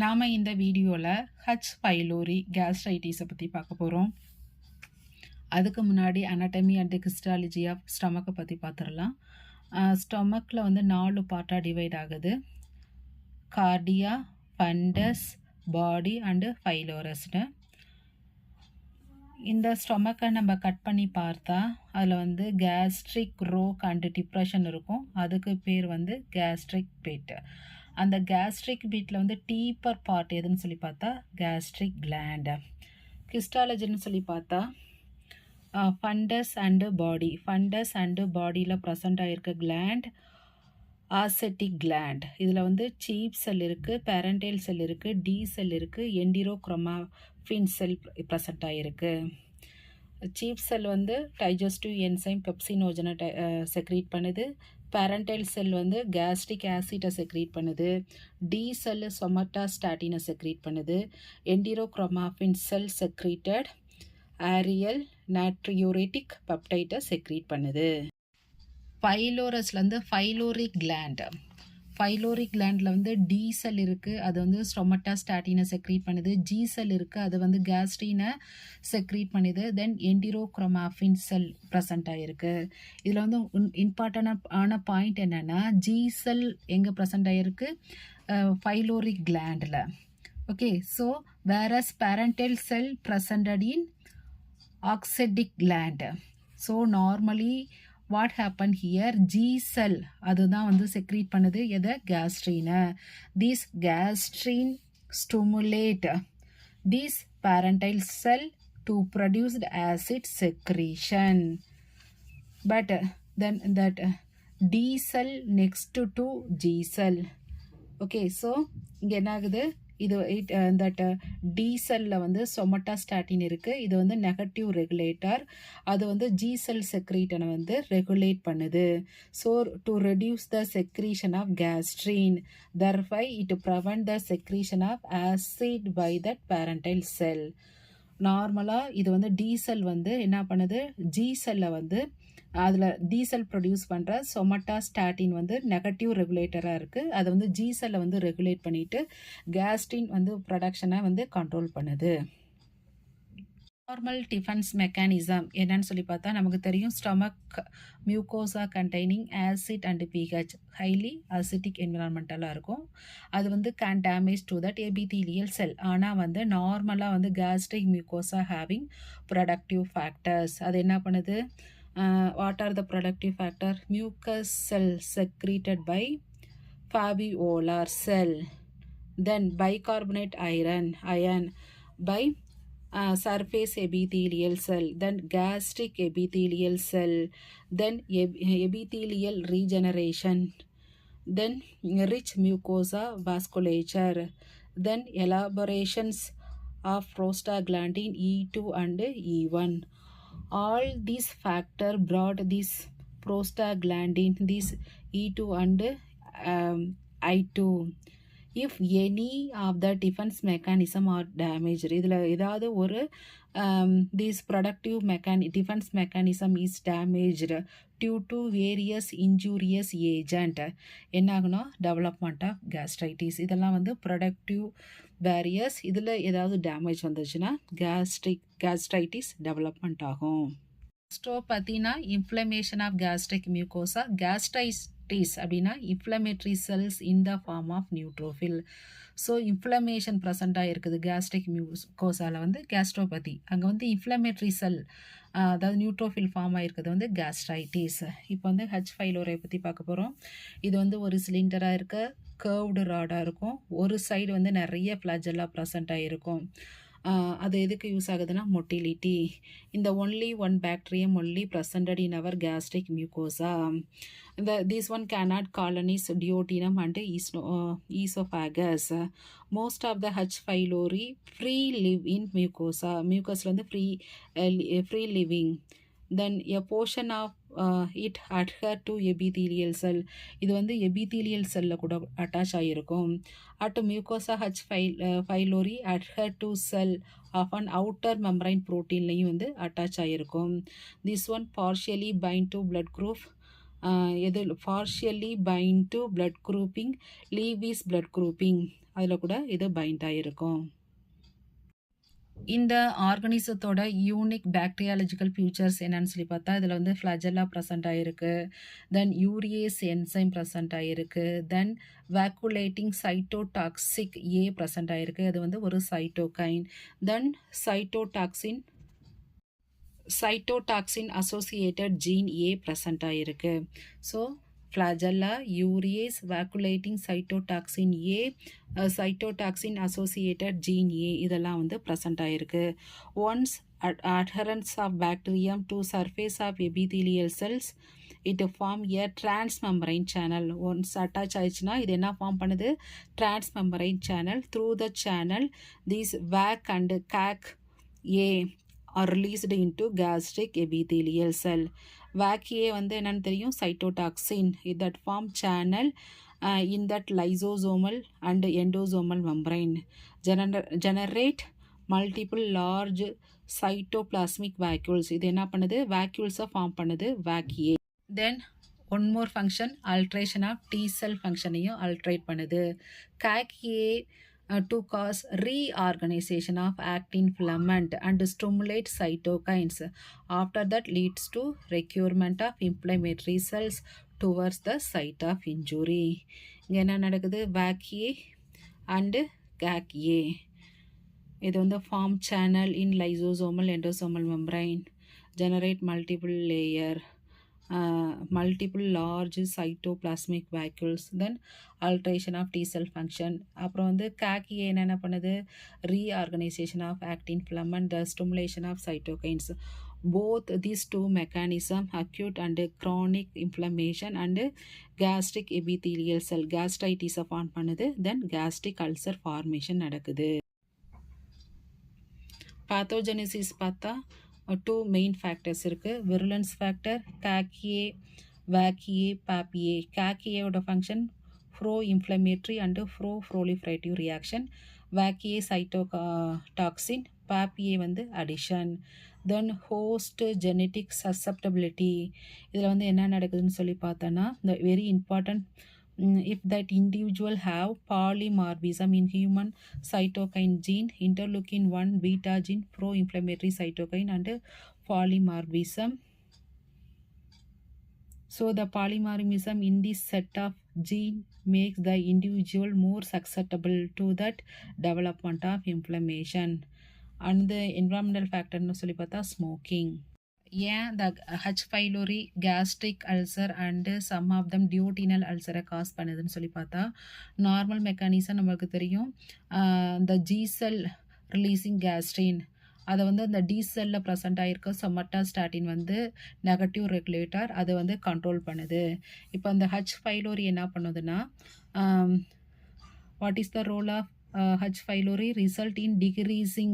நாம் இந்த வீடியோவில் ஹச் பைலோரி கேஸ்ட்ரைட்டிஸை பற்றி பார்க்க போகிறோம். அதுக்கு முன்னாடி அனாட்டமி அண்ட் ஹிஸ்டாலஜி ஆஃப் ஸ்டொமக்கை பற்றி பார்த்துடலாம். ஸ்டொமக்கில் வந்து 4 பார்ட்டாக டிவைட் ஆகுது. கார்டியா, ஃபண்டஸ், பாடி அண்டு பைலோரஸ்னு. இந்த ஸ்டொமக்கை நம்ம கட் பண்ணி பார்த்தா அதில் வந்து கேஸ்ட்ரிக் ரோக் அண்டு டிப்ரெஷன் இருக்கும். அதுக்கு பேர் வந்து கேஸ்ட்ரிக் பிட். அந்த கேஸ்ட்ரிக் பீட்டில் வந்து டீப்பர் பார்ட் எதுன்னு சொல்லி பார்த்தா கேஸ்ட்ரிக் கிளாண்ட். ஹிஸ்டாலஜின்னு சொல்லி பார்த்தா fundus and body. Fundus and பாடியில் ப்ரெசண்ட் ஆகிருக்க கிளாண்ட் ஆசெட்டிக் கிளாண்ட். இதில் வந்து சீப் செல் இருக்குது, பேரண்டைல் செல் இருக்குது, டி செல் இருக்குது, என்டிரோக்ரோமாஃபின் செல் ப்ரெசண்ட் ஆகிருக்கு. சீப் செல் வந்து டைஜஸ்டிவ் என்சைம் பெப்சினோஜனை செக்ரீட் பண்ணுது. பேரண்டைல் செல் வந்து கேஸ்ட்ரிக் ஆசிட்டை செக்ரீட் பண்ணுது. டி செல் சொமட்டாஸ்டாட்டினை செக்ரீட் பண்ணுது. என்டிரோக்ரோமாஃபின் செல் செக்ரீட்டட் ஆரியல் நாட்ரியூரேட்டிக் பெப்டைட்டை செக்ரீட் பண்ணுது. பைலோரஸ்லேருந்து ஃபைலோரிக் கிளாண்ட். ஃபைலோரிக் கிளாண்டில் வந்து டி செல் இருக்குது, அது வந்து ஸ்டொமட்டாஸ்டாட்டினை செக்ரீட் பண்ணுது. ஜி செல் இருக்குது, அது வந்து கேஸ்ட்ரினை செக்ரீட் பண்ணுது. தென் என்டிரோக்ரோமாஃபின் செல் ப்ரெசண்ட் ஆகிருக்கு. இதில் வந்து இம்பார்ட்டண்டான பாயிண்ட் என்னென்னா, ஜி செல் எங்கே ப்ரெசண்ட் ஆகிருக்கு? ஃபைலோரிக் கிளாண்டில். Okay, so various parietal cell presented in oxyntic gland. So normally what happen here, G cell அதுதான் வந்து செக்ரீட் பண்ணுது எதை? கேஸ்ட்ரினை. This gastrin stimulate this parietal cell to produced acid secretion. But then that D cell next to G cell. Okay, so இங்கே என்ன ஆகுது? இது that D செல்லில் வந்து சொமட்டாஸ்டாட்டின் இருக்குது, இது வந்து நெகட்டிவ் ரெகுலேட்டர். அது வந்து ஜி செல் செக்ரீட்டனை வந்து ரெகுலேட் பண்ணுது. So to reduce the secretion of gastrin, thereby it prevent the secretion of acid by that parietal cell. நார்மலாக இது வந்து டி செல் வந்து என்ன பண்ணுது? ஜி செல்லை வந்து அதில் டி செல் ப்ரொடியூஸ் பண்ணுற சொமட்டாஸ்டாட்டின் வந்து நெகட்டிவ் ரெகுலேட்டராக இருக்குது. அதை வந்து ஜி செல்லை வந்து ரெகுலேட் பண்ணிவிட்டு கேஸ்ட்ரின் வந்து ப்ரொடக்ஷனை வந்து கண்ட்ரோல் பண்ணுது. நார்மல் டிஃபென்ஸ் மெக்கானிசம் என்னன்னு சொல்லி பார்த்தா நமக்கு தெரியும். Stomach mucosa containing acid and pH highly acidic என்விரான்மெண்டலாக இருக்கும். அது வந்து can damage to that epithelial cell. ஆனால் வந்து நார்மலாக வந்து gastric mucosa having protective factors. அது என்ன பண்ணுது? What are the productive factor? Mucus cell secreted by alveolar cell. Then bicarbonate ion by surface epithelial cell. Then gastric epithelial cell. Then epithelial regeneration. Then rich mucosa vasculature. Then elaborations of prostaglandin E2 and E1. All these factors brought this prostaglandin, this E2 and I2. If any of the defense mechanism are damaged, இதில் ஏதாவது ஒரு this productive defense mechanism is damaged due to various injurious agent, என்ன ஆகுனா development of gastritis. இதெல்லாம் வந்து productive barriers. இதில் ஏதாவது damage வந்துச்சுன்னா கேஸ்ட்ரைட்டிஸ் டெவலப்மெண்ட் ஆகும். பார்த்தீங்கன்னா inflammation of gastric mucosa. Gastritis அப்படின்னா inflammatory cells in the form of neutrophil. So inflammation ப்ரெசண்ட்டாக இருக்குது கேஸ்ட்ரிக் மியூகோசாவில் வந்து கேஸ்ட்ரோபதி. அங்கே வந்து இன்ஃப்ளமேட்ரி செல் அதாவது நியூட்ரோஃபில் ஃபார்ம் ஆகிருக்கிறது வந்து கேஸ்ட்ரைட்டிஸ். இப்போ வந்து ஹச் பைலோரை பற்றி பார்க்க போகிறோம். இது வந்து ஒரு சிலிண்டராக இருக்க கர்வ்டு ராடாக இருக்கும். ஒரு சைடு வந்து நிறைய ஃப்ளாஜெல்லாம் ப்ரெசண்ட் ஆகிருக்கும். அது எதுக்கு யூஸ் ஆகுதுன்னா மொட்டிலிட்டி. இந்த only one bacterium only presented in our gastric mucosa. This one cannot colonize duodenum and esophagus. Most of the H. pylori free live in mucosa. Mucusல வந்து free living. Then a portion of it adhere to epithelial cell. இது வந்து epithelial செல்ல கூட attach ஆகிருக்கும். At mucosa H. pylori adhere to cell of an outer membrane proteinலையும் வந்து attach ஆகிருக்கும். This one partially bind to blood group எது partially bind to blood grouping Lewis blood grouping அதில் கூட இது பைண்ட் ஆகிருக்கும். இந்த ஆர்கனிசத்தோட யூனிக் பாக்டீரியாலஜிக்கல் ஃபியூச்சர்ஸ் என்னன்னு சொல்லி பார்த்தா இதில் வந்து ஃப்ளஜெல்லா ப்ரெசென்ட் ஆகிருக்கு, தென் யூரியேஸ் என்சைம் ப்ரெசென்ட் ஆகிருக்கு, தென் வேக்குலேட்டிங் சைட்டோடாக்சிக் ஏ ப்ரெசென்ட் ஆகிருக்கு, அது வந்து ஒரு சைட்டோகைன், தென் சைட்டோடாக்சின் அசோசியேட்டட் ஜீன் ஏ ப்ரெசென்ட் ஆகிருக்கு. So flagella, urease, vacuolating cytotoxin A, cytotoxin associated gene A இதெல்லாம் வந்து present ஆயிருக்கு. Once adherence of bacterium to surface of epithelial cells, it form a transmembrane channel. Once attach ஆயிடுச்சுன்னா இது என்ன form பண்ணுது? Transmembrane channel. Through the channel, these VAC and CAC A are released into gastric epithelial cell. வாக்கியே வந்து என்னன்னு தெரியும்? Cytotoxin that form channel in that lysosomal and endosomal membrane generate multiple large cytoplasmic vacuoles. இது என்ன பண்ணுது? vacuoles form பண்ணுது VacA. Then one more function alteration of T cell ஃபங்க்ஷனையும் alterate பண்ணுது. CagA to cause reorganization of actin filament and stimulate cytokines. After that leads to recruitment of inflammatory cells towards the site of injury. இங்கே என்ன நடக்குது? வாக்கியே and CagA இது வந்து form channel in lysosomal endosomal membrane, generate multiple layer, multiple large cytoplasmic vacuoles, then alteration of T cell function. அப்புறம் வந்து காக்கி என்னென்ன பண்ணுது? reorganization of actin filament, the stimulation of cytokines. Both these two mechanisms, acute and chronic inflammation and gastric epithelial cell gastritis form பண்ணுது, then gastric ulcer formation நடக்குது. pathogenesis பார்த்தா two main factors இருக்குது. Virulence factor, CagA, VacA, BabA. காக்கியோட function pro inflammatory and pro proliferative reaction, VacA cytotoxin, BabA வந்து adhesion. Then host genetic susceptibility, இதில் வந்து என்ன நடக்குதுன்னு சொல்லி பார்த்தோன்னா இந்த very important if that individual have polymorphism in human cytokine gene, interleukin 1 beta gene, pro-inflammatory cytokine and polymorphism. So the polymorphism in this set of gene makes the individual more susceptible to that development of inflammation. And the environmental factor னு சொல்லி பார்த்தா smoking. ஏன் the H. pylori gastric ulcer and some of them duodenal அல்சரை cause பண்ணுதுன்னு சொல்லி பார்த்தா normal mechanism நம்மளுக்கு தெரியும். இந்த ஜி செல் ரிலீஸிங் கேஸ்ட்ரின் அதை வந்து அந்த டி செல்லில் ப்ரெசென்ட் ஆகிருக்க சொமட்டாஸ்டாட்டின் வந்து நெகட்டிவ் ரெகுலேட்டர் அதை வந்து கண்ட்ரோல் பண்ணுது. இப்போ அந்த H. pylori என்ன பண்ணுதுன்னா what is the role of H. pylori result in decreasing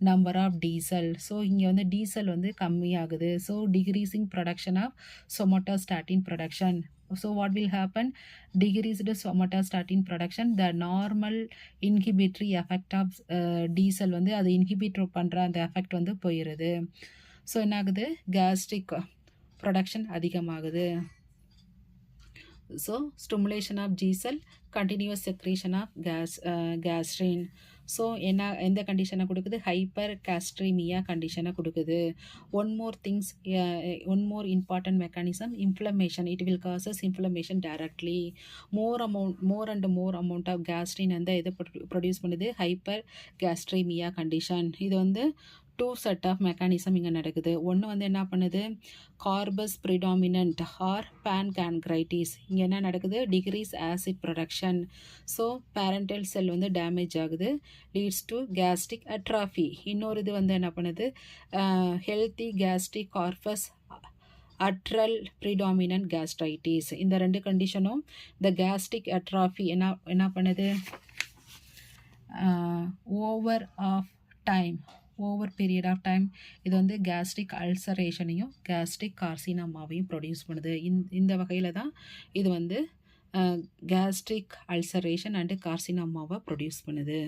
number of D cell. So இங்கே வந்து D cell வந்து கம்மியாகுது. So decreasing production of somatostatin production. So what will happen? Decreased somatostatin production, the normal inhibitory effect of D cell வந்து அது inhibit பண்ணுற அந்த effect வந்து போயிடுது. ஸோ என்ன ஆகுது? gastric production அதிகமாகுது. So stimulation of G cell, continuous secretion of gastrin. So எந்த கண்டிஷனை கொடுக்குது? ஹைப்பர் காஸ்ட்ரீமியா கண்டிஷனை கொடுக்குது. One more important mechanism inflammation. It will causes inflammation directly. More and more amount of gastrin வந்து எதை ப்ரொடியூஸ் பண்ணுது? Hypergastrinaemia condition. இது வந்து டூ செட் ஆஃப் மெக்கானிசம் இங்கே நடக்குது. ஒன்று வந்து என்ன பண்ணுது? Corpus predominant or pangastritis. இங்கே என்ன நடக்குது? Decrease acid production. So parietal cell வந்து டேமேஜ் ஆகுது, லீட்ஸ் டு கேஸ்ட்ரிக் அட்ராஃபி. இன்னொரு இது வந்து என்ன பண்ணுது? Healthy gastric corpus antral predominant gastritis. இந்த ரெண்டு கண்டிஷனும் இந்த கேஸ்ட்ரிக் அட்ராஃபி என்ன பண்ணுது? ஓவர் பீரியட் ஆஃப் டைம் இது வந்து கேஸ்ட்ரிக் அல்சரேஷனையும் கேஸ்ட்ரிக் கார்சினோமாவையும் ப்ரொடியூஸ் பண்ணுது. இந்த வகையில் தான் இது வந்து கேஸ்ட்ரிக் அல்சரேஷன் அண்டு கார்சினோமாவை ப்ரொடியூஸ் பண்ணுது.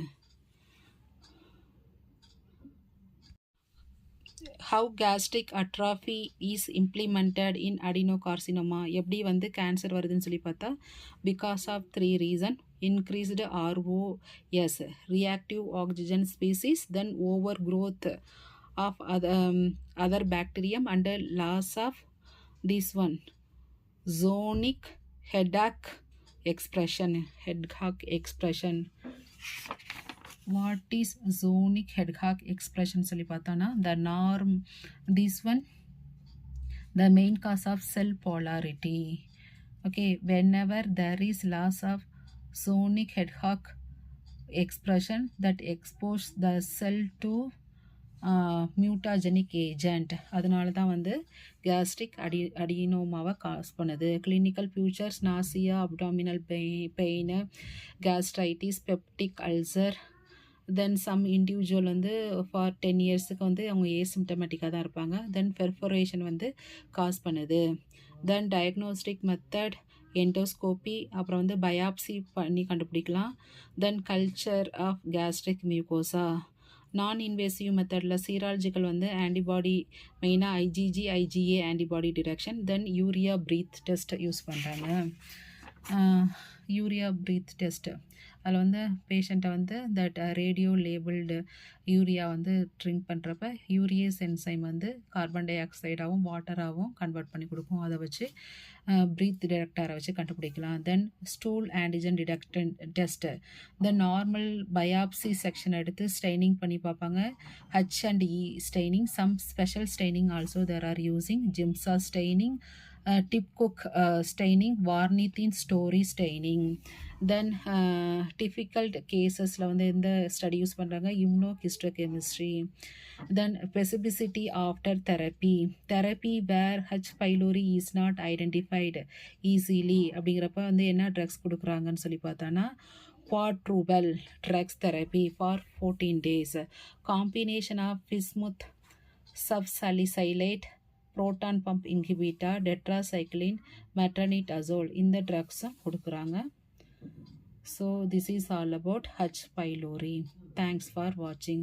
how gastric atrophy is implemented in adenocarcinoma. எப்படி வந்து கேன்சர் வருதுன்னு சொல்லி பார்த்தா because of 3 reason: increased ROS, reactive oxygen species, then overgrowth of other bacterium, and loss of this one zonic headache expression. What is zonic headache expression சொல்லி பார்த்தானா the norm, this one the main cause of cell polarity. Okay, whenever there is loss of zonic headache expression, that expose the cell to mutagenic agent, அதனால தான் வந்து gastric அடினோமாவை cause பண்ணுது. Clinical features: nausea, abdominal pain, gastritis, peptic ulcer. Then some individual வந்து for 10 இயர்ஸுக்கு வந்து அவங்க ஏசிம்டமேட்டிக்காக தான் இருப்பாங்க. தென் பெர்ஃபரேஷன் வந்து காஸ் பண்ணுது. தென் டயக்னோஸ்டிக் மெத்தட் எண்டோஸ்கோப்பி, அப்புறம் வந்து பயாப்சி பண்ணி கண்டுபிடிக்கலாம். Then culture of gastric mucosa. Non invasive மெத்தடில் சீராலஜிக்கல் வந்து ஆன்டிபாடி, மெயினாக IgG IgA antibody detection. Then urea breath test use பண்ணுறாங்க. யூரியா ப்ரீத் டெஸ்ட்டு அதில் வந்து பேஷண்ட்டை வந்து தட் ரேடியோ லேபிள்டு யூரியா வந்து ட்ரிங்க் பண்ணுறப்ப யூரியேஸ் என்சைம் வந்து கார்பன் டை ஆக்சைடாகவும் வாட்டராகவும் கன்வெர்ட் பண்ணி கொடுக்கும். அதை வச்சு ப்ரீத் டிடெக்டரை வச்சு கண்டுபிடிக்கலாம். Then stool antigen detection test. Then normal biopsy section எடுத்து ஸ்டெய்னிங் பண்ணி பார்ப்பாங்க. H&E staining, some special staining also there are using. Giemsa staining, Diff Quik staining, Warthin Starry staining. Then difficult கேசஸில் வந்து எந்த ஸ்டடி யூஸ் பண்ணுறாங்க? Immunohistochemistry. Then specificity after therapy where H. pylori is not identified easily அப்படிங்கிறப்ப வந்து என்ன drugs கொடுக்குறாங்கன்னு சொல்லி பார்த்தானா quadruple drugs therapy for 14 days. Combination of bismuth subsalicylate, proton pump inhibitor, tetracycline, metronidazole இந்த ட்ரக்ஸும் கொடுக்குறாங்க. So this is all about H. pylori. Thanks for watching.